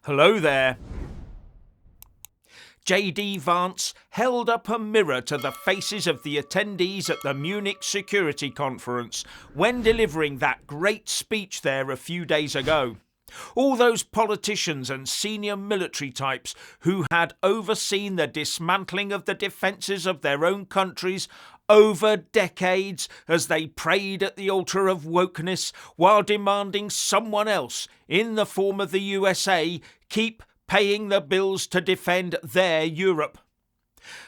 Hello there. JD Vance held up a mirror to the faces of the attendees at the Munich Security Conference when delivering that great speech there a few days ago. All those politicians and senior military types who had overseen the dismantling of the defences of their own countries over decades as they prayed at the altar of wokeness while demanding someone else, in the form of the USA, keep paying the bills to defend their Europe.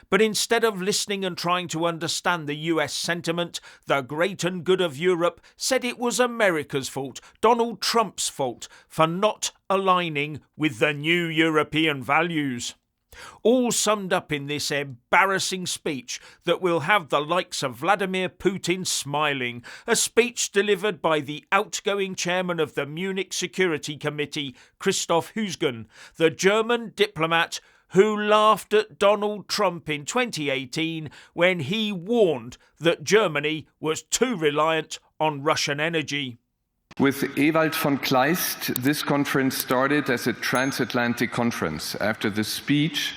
But instead of listening and trying to understand the US sentiment, the great and good of Europe said it was America's fault, Donald Trump's fault, for not aligning with the new European values. All summed up in this embarrassing speech that will have the likes of Vladimir Putin smiling, a speech delivered by the outgoing chairman of the Munich Security Committee, Christoph Husgen, the German diplomat who laughed at Donald Trump in 2018 when he warned that Germany was too reliant on Russian energy. With Ewald von Kleist, this conference started as a transatlantic conference. After the speech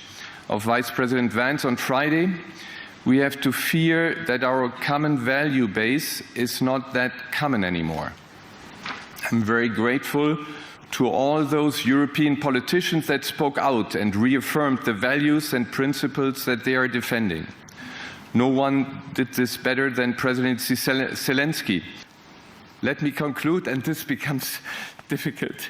of Vice President Vance on Friday, we have to fear that our common value base is not that common anymore. I'm very grateful to all those European politicians that spoke out and reaffirmed the values and principles that they are defending. No one did this better than President Zelensky. Let me conclude, and this becomes difficult.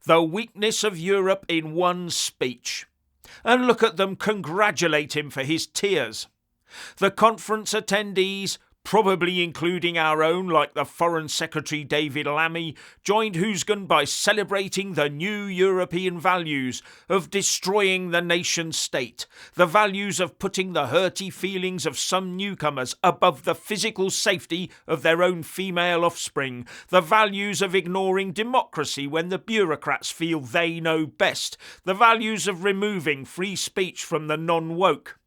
The weakness of Europe in one speech. And look at them congratulate him for his tears. The conference attendees, probably including our own like the Foreign Secretary David Lammy, joined Husgen by celebrating the new European values of destroying the nation state, the values of putting the hurty feelings of some newcomers above the physical safety of their own female offspring, the values of ignoring democracy when the bureaucrats feel they know best, the values of removing free speech from the non-woke,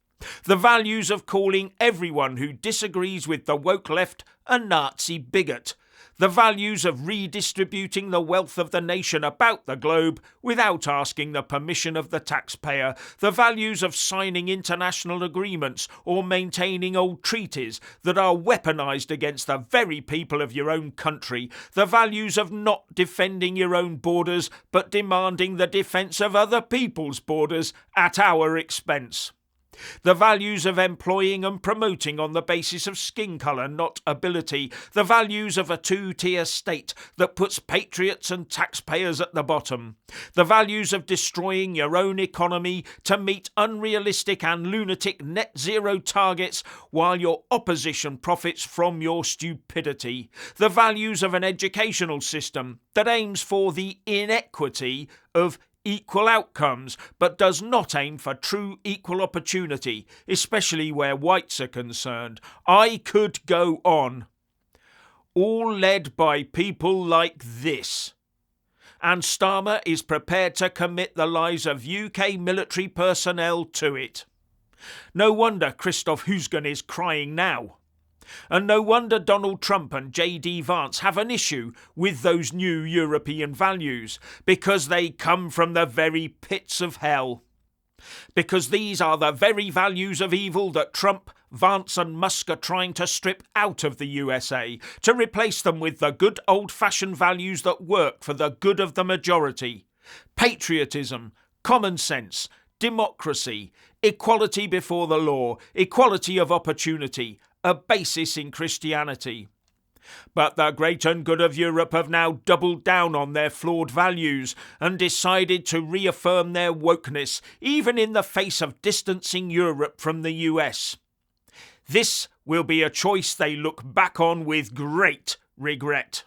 the values of calling everyone who disagrees with the woke left a Nazi bigot, the values of redistributing the wealth of the nation about the globe without asking the permission of the taxpayer, the values of signing international agreements or maintaining old treaties that are weaponized against the very people of your own country, the values of not defending your own borders but demanding the defence of other people's borders at our expense. The values of employing and promoting on the basis of skin colour, not ability. The values of a two-tier state that puts patriots and taxpayers at the bottom. The values of destroying your own economy to meet unrealistic and lunatic net zero targets while your opposition profits from your stupidity. The values of an educational system that aims for the inequity of equal outcomes, but does not aim for true equal opportunity, especially where whites are concerned. I could go on. All led by people like this. And Starmer is prepared to commit the lives of UK military personnel to it. No wonder Christoph Husgen is crying now. And no wonder Donald Trump and JD Vance have an issue with those new European values, because they come from the very pits of hell. Because these are the very values of evil that Trump, Vance and Musk are trying to strip out of the USA, to replace them with the good old-fashioned values that work for the good of the majority. Patriotism, common sense, democracy, equality before the law, equality of opportunity, a basis in Christianity. But the great and good of Europe have now doubled down on their flawed values and decided to reaffirm their wokeness, even in the face of distancing Europe from the US. This will be a choice they look back on with great regret.